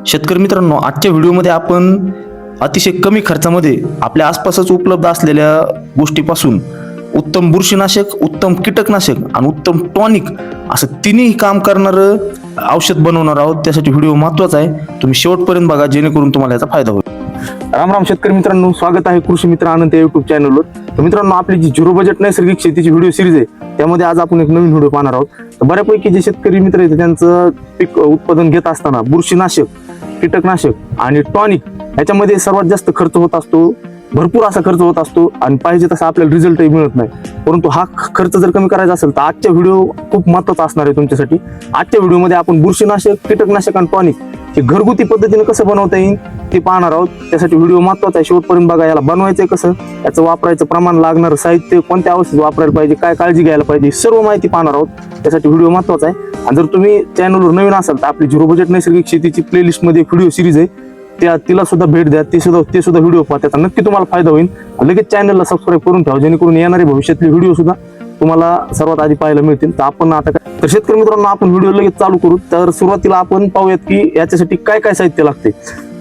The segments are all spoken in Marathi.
शेतकरी मित्रांनो, आजच्या व्हिडिओमध्ये आपण अतिशय कमी खर्चामध्ये आपल्या आसपासच उपलब्ध असलेल्या गोष्टीपासून उत्तम बुरशीनाशक, उत्तम कीटकनाशक आणि उत्तम टॉनिक असं तिन्ही काम करणारं औषध बनवणार आहोत. त्यासाठी व्हिडिओ महत्त्वाचा आहे, तुम्ही शेवटपर्यंत बघा जेणेकरून तुम्हाला याचा फायदा होईल. राम राम शेतकरी मित्रांनो, स्वागत आहे कृषी मित्र आनंद या युट्यूब चॅनलवर. तर मित्रांनो, आपली जी झिरो बजेट नैसर्गिक शेतीची व्हिडिओ सिरीज आहे त्यामध्ये आज आपण एक नवीन व्हिडिओ पाहणार आहोत. तर बऱ्यापैकी जे शेतकरी मित्र आहेत त्यांचं पीक उत्पादन घेत असताना बुरशीनाशक, कीटकनाशक आणि टॉनिक याच्यामध्ये सर्वात जास्त खर्च होत असतो, भरपूर असा खर्च होत असतो आणि पाहिजे तसा आपल्याला रिझल्टही मिळत नाही. परंतु हा खर्च जर कमी करायचा असेल तर आजच्या व्हिडिओ खूप महत्त्वाचा असणार आहे तुमच्यासाठी. आजच्या व्हिडिओमध्ये आपण बुरशीनाशक, कीटकनाशक आणि टॉनिक हे घरगुती पद्धतीने कसं बनवता येईल ते पाहणार आहोत. त्यासाठी व्हिडिओ महत्त्वाचा आहे, शेवटपर्यंत बघा. याला बनवायचं कसं, याचं वापरायचं प्रमाण, लागणारं साहित्य, कोणत्या औषध वापरायला पाहिजे, काय काळजी घ्यायला पाहिजे, सर्व माहिती पाहणार आहोत. त्यासाठी व्हिडिओ महत्त्वाचा आहे. आणि जर तुम्ही चॅनलवर नवीन असाल तर आपली झिरो बजेट नैसर्गिक शेतीची प्लेलिस्टमध्ये एक व्हिडिओ सिरीज आहे, तिला सुद्धा भेट द्या. ते सुद्धा व्हिडिओ पहा, त्याचा नक्की तुम्हाला फायदा होईल. लगेच चॅनलला सबस्क्राईब करून ठेवा जेणेकरून येणारे भविष्यातले व्हिडिओ सुद्धा तुम्हाला सर्वात आधी पाहायला मिळतील. तर आपण आता काय, तर शेतकरी मित्रांनो, आपण व्हिडिओ लगेच चालू करू. तर सुरुवातीला आपण पाहूयात की याच्यासाठी काय काय साहित्य लागते.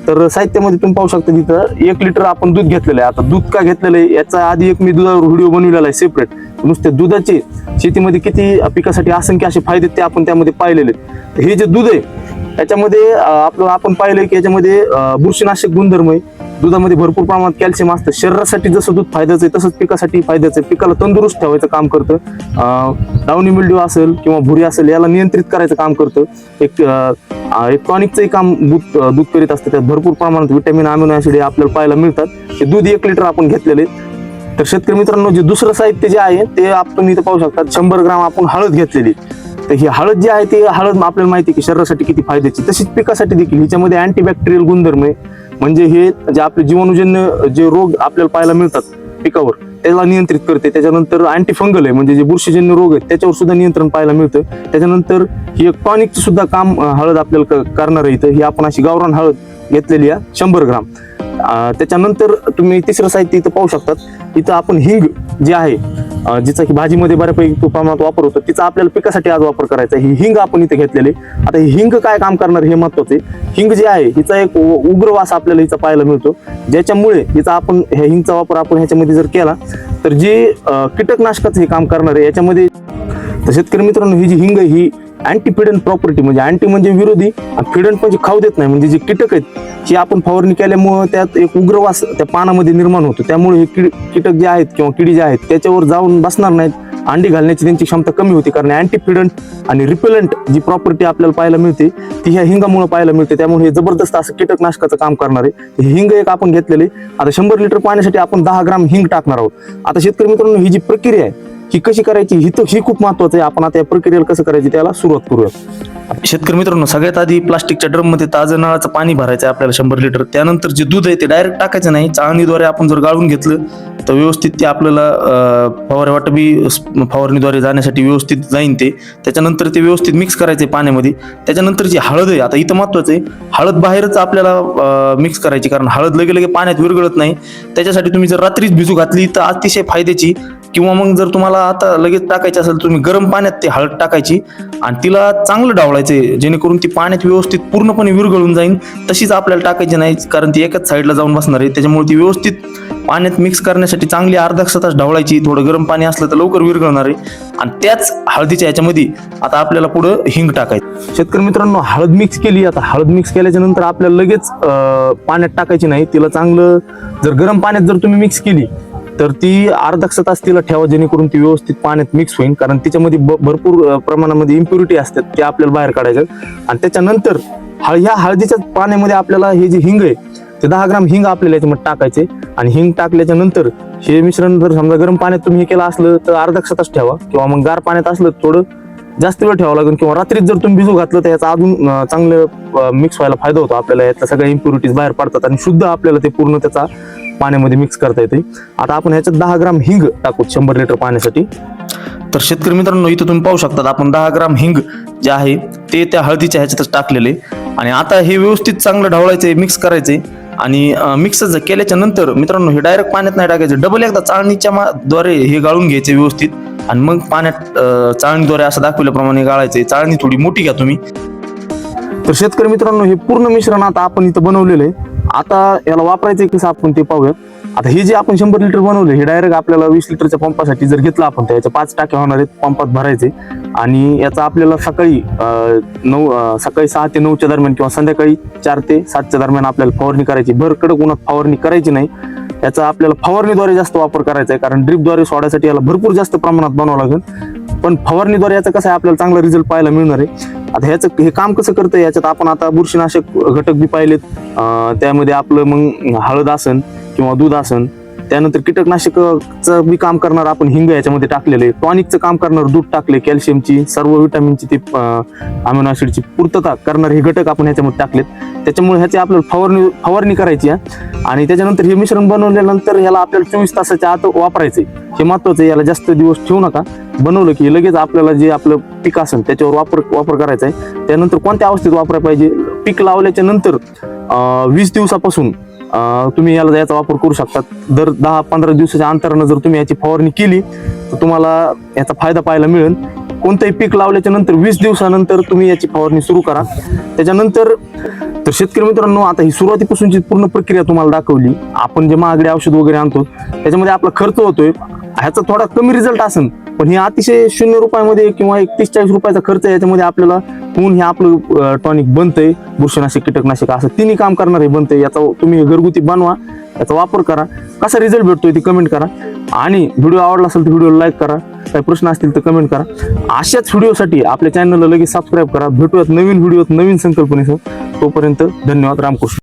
तर साहित्यामध्ये तुम्ही पाहू शकता तिथं 1 लिटर आपण दूध घेतलेलं आहे. आता दूध का घेतलेलं आहे याचा आधी एक मी दुधावर व्हिडिओ बनवलेला आहे सेपरेट. नुसते दुधाचे शेतीमध्ये किती पिकासाठी असंख्य असे फायदे ते आपण त्यामध्ये पाहिलेले आहेत. हे जे दूध आहे याच्यामध्ये आपण पाहिलंय की याच्यामध्ये बुरशीनाशक गुणधर्म आहे. दुधामध्ये भरपूर प्रमाणात कॅल्शियम असतं. शरीरासाठी जसं दूध फायद्याचं आहे तसंच पिकासाठी फायद्याचं आहे. पिकाला तंदुरुस्त ठेवायचं काम करतं. डाउनी मिल्ड्यू असेल किंवा भुरी असेल याला नियंत्रित करायचं काम करतं. एक टॉनिकचंही काम दूध करीत असतं. त्यात भरपूर प्रमाणात व्हिटॅमिन, अमिनो ऍसिड आपल्याला पाहायला मिळतात. हे दूध 1 लिटर आपण घेतलेले. तर शेतकरी मित्रांनो, जे दुसरं साहित्य जे आहे ते तुम्ही इथं पाहू शकता. 100 ग्राम आपण हळद घेतलेली. तर ही हळद जी आहे ती हळद आपल्याला माहिती आहे की शरीरासाठी किती फायद्याची, तशीच पिकासाठी देखील हिच्यामध्ये अँटीबॅक्टेरियल गुणधर्म आहे. म्हणजे हे जे आपले जीवाणूजन्य जे रोग आपल्याला पाहायला मिळतात पिकावर त्याला नियंत्रित करते. त्याच्यानंतर अँटीफंगल आहे, म्हणजे जे बुरशीजन्य रोग आहेत त्याच्यावर सुद्धा नियंत्रण पाहायला मिळतं. त्याच्यानंतर ही एक टॉनिकचं सुद्धा काम हळद आपल्याला करणार आहे. इथं ही आपण अशी गावरान हळद घेतलेली आहे 100 ग्राम. त्याच्यानंतर तुम्ही तिसरं साहित्य इथं पाहू शकतात. इथं आपण हिंग जे आहे, जिचा की भाजीमध्ये बऱ्यापैकी प्रमाणात वापर होतो, तिचा आपल्याला पिकासाठी आज वापर करायचा. ही हिंग आपण इथे घेतलेली. आता ही हिंग काय काम करणार हे महत्वाचे. हिंग जे आहे हिचा एक उग्र वास आपल्याला हिचा पाहायला मिळतो, ज्याच्यामुळे हिचा आपण ह्या हिंगचा वापर आपण ह्याच्यामध्ये जर केला तर जे कीटकनाशकाचं हे काम करणार आहे याच्यामध्ये. तर शेतकरी मित्रांनो, ही जी हिंग आहे ही अँटीफिडंट प्रॉपर्टी, म्हणजे अँटी म्हणजे विरोधी, फिडंट म्हणजे खाऊ देत नाही. म्हणजे जे कीटक आहेत ही आपण फवारणी केल्यामुळे त्यात एक उग्रवास त्या पानामध्ये निर्माण होतो. त्यामुळे हे कीटक जे आहेत किंवा किडी जे आहेत त्याच्यावर जाऊन बसणार नाहीत. अंडी घालण्याची त्यांची क्षमता कमी होती, कारण अँटीफिडंट आणि रिपेलंट जी प्रॉपर्टी आपल्याला पाहायला मिळते ती ह्या हिंगामुळे पाहायला मिळते. त्यामुळे हे जबरदस्त असं कीटकनाशकाचं काम करणार आहे. हिंग एक आपण घेतलेले. आता 100 लिटर पाण्यासाठी आपण 10 ग्राम हिंग टाकणार आहोत. आता शेतकरी मित्रांनो, ही जी प्रक्रिया आहे ही कशी करायची ही खूप महत्वाचं आहे. आपण आता या प्रक्रियेला कसं करायची त्याला सुरुवात करूया. शेतकरी मित्रांनो, सगळ्यात आधी प्लास्टिकच्या ड्रम मध्ये ताजं नळाचं पाणी भरायचं आहे आपल्याला 100 लिटर. त्यानंतर जे दूध आहे ते डायरेक्ट टाकायचं नाही, चाळणीद्वारे आपण जर गाळून घेतलं तर व्यवस्थित ते आपल्याला फवारणीद्वारे जाण्यासाठी व्यवस्थित जाईन ते. त्याच्यानंतर ते व्यवस्थित मिक्स करायचे पाण्यामध्ये. त्याच्यानंतर जी हळद आहे, आता इथं महत्वाचं आहे, हळद बाहेरच आपल्याला मिक्स करायची, कारण हळद लगे पाण्यात विरघळत नाही. त्याच्यासाठी तुम्ही जर रात्रीच भिजू घातली तर अतिशय फायद्याची. किंवा मग जर तुम्हाला आता लगेच टाकायची असेल तुम्ही गरम पाण्यात ते हळद टाकायची आणि तिला चांगलं ढवळायचे, जेणेकरून ती पाण्यात व्यवस्थित पूर्णपणे विरघळून जाईल. तशीच आपल्याला टाकायची नाही, कारण ती एकाच साईडला जाऊन बसणार आहे. त्याच्यामुळे ती व्यवस्थित पाण्यात मिक्स करण्यासाठी चांगली अर्धा तास ढवळायची. थोडं गरम पाणी असलं तर लवकर विरघळणार आहे. आणि त्याच हळदीच्या याच्यामध्ये आता आपल्याला पुढं हिंग टाकायचं. शेतकरी मित्रांनो, हळद मिक्स केली. आता हळद मिक्स केल्याच्या नंतर आपल्याला लगेच पाण्यात टाकायची नाही. तिला चांगलं जर गरम पाण्यात जर तुम्ही मिक्स केली तर ती अर्धा तास तिला ठेवा, जेणेकरून ती व्यवस्थित पाण्यात मिक्स होईल. कारण तिच्यामध्ये भरपूर प्रमाणामध्ये इम्प्युरिटी असतात, ते आपल्याला बाहेर काढायचं. आणि त्याच्यानंतर ह्या हळदीच्या पाण्यामध्ये आपल्याला हे जे हिंग आहे ते 10 ग्राम हिंग आपल्याला याच्यामध्ये टाकायचे. आणि हिंग टाकल्याच्या नंतर हे मिश्रण जर समजा गरम पाण्यात तुम्ही हे केलं असलं तर अर्धा तास ठेवा, किंवा मग गार पाण्यात असलं थोडं जास्त वेळ ठेवावं लागेल, किंवा रात्रीत जर तुम्ही भिजू घातलं तर याचा अजून चांगलं मिक्स व्हायला फायदा होतो. आपल्याला यातल्या सगळ्या इम्प्युरिटीज बाहेर पडतात आणि शुद्ध आपल्याला ते पूर्ण त्याचा पाण्यामध्ये मिक्स करता येते. आता आपण ह्याच्यात 10 ग्राम हिंग टाकू 100 लिटर पाण्यासाठी. तर शेतकरी मित्रांनो, इथं तुम्ही पाहू शकता आपण 10 ग्राम हिंग जे आहे ते त्या हळदीच्या ह्याच्यातच टाकलेले. आणि आता हे व्यवस्थित चांगलं ढवळायचंय, मिक्स करायचंय. आणि मिक्स केल्याच्या नंतर मित्रांनो, हे डायरेक्ट पाण्यात नाही टाकायचं, डबल एकदा चाळणीच्या द्वारे हे गाळून घ्यायचे व्यवस्थित. आणि मग पाण्यात चाळणीद्वारे असं दाखवल्याप्रमाणे गाळायचे. चाळणी थोडी मोठी घ्या तुम्ही. तर शेतकरी मित्रांनो, हे पूर्ण मिश्रण आता आपण इथं बनवलेलं आहे. आता याला वापरायचं कसं आपण ते पाहूयात. आता हे जे आपण 100 लिटर बनवलं हे डायरेक्ट आपल्याला 20 लिटरच्या पंपासाठी जर घेतलं आपण, तर याच्या 5 टाक्या होणार आहेत, पंपात भरायचे. आणि याचा आपल्याला सकाळी 6 ते 9च्या दरम्यान किंवा संध्याकाळी 4 ते 7च्या दरम्यान आपल्याला फवारणी करायची. भर कडक उन्हात फवारणी करायची नाही. याचा आपल्याला फवारणीद्वारे जास्त वापर करायचा आहे, कारण ड्रिपद्वारे सोडायसाठी याला भरपूर जास्त प्रमाणात बनावं लागेल. पण फवारणीद्वारे याचा कसं आहे, आपल्याला चांगला रिझल्ट पाहायला मिळणार आहे. आता ह्याचं हे काम कसं करतं, याच्यात आपण आता बुरशीनाशक घटक बी पाहिलेत. त्यामध्ये आपलं मग हळद असन किंवा दूध असन, त्यानंतर कीटकनाशकचं बी काम करणार आपण हिंग याच्यामध्ये टाकलेले, टॉनिकचं काम करणार दूध टाकले, कॅल्शियमची सर्व विटामिनची ती अमिनो ऍसिडची पूर्तता करणारे हे घटक आपण ह्याच्यामध्ये टाकलेत. त्याच्यामुळे ह्याची आपल्याला फवारणी करायची आहे. आणि त्याच्यानंतर हे मिश्रण बनवल्यानंतर ह्याला आपल्याला 24 तासाच्या आत वापरायचंय. हे महत्वाचं आहे, याला जास्त दिवस ठेवू नका. बनवलं की लगेच आपल्याला जे आपलं पीक असेल त्याच्यावर वापर करायचा आहे. त्यानंतर कोणत्या अवस्थेत वापरायला पाहिजे, पीक लावल्याच्या नंतर 20 दिवसापासून तुम्ही याचा वापर करू शकता. दर 10-15 दिवसाच्या अंतरानं जर तुम्ही याची फवारणी केली तर तुम्हाला याचा फायदा पाहायला मिळेल. कोणतंही पीक लावल्याच्या नंतर 20 दिवसानंतर तुम्ही याची फवारणी सुरू करा. त्याच्यानंतर तर शेतकरी मित्रांनो, आता ही सुरुवातीपासूनची पूर्ण प्रक्रिया तुम्हाला दाखवली. आपण जे महागडे औषध वगैरे आणतो त्याच्यामध्ये आपला खर्च होतोय, ह्याचा थोडा कमी रिझल्ट असेल. पण हे अतिशय 0 रुपयामध्ये किंवा 30-40 रुपयाचा खर्च याच्यामध्ये आपल्याला होऊन हे आपलं टॉनिक बनतंय. बुरशीनाशक, कीटकनाशक असं तिन्ही काम करणार हे बनतंय. याचा तुम्ही घरगुती बनवा, याचा वापर करा. कसा रिझल्ट भेटतोय ते कमेंट करा. आणि व्हिडिओ आवडला असेल तर व्हिडिओला लाईक करा. काही प्रश्न असतील तर कमेंट करा. अशाच व्हिडिओसाठी आपल्या चॅनलला लगेच सबस्क्राईब करा. भेटूयात नवीन व्हिडिओत नवीन संकल्पनेसह. तोपर्यंत धन्यवाद. रामकृष्ण.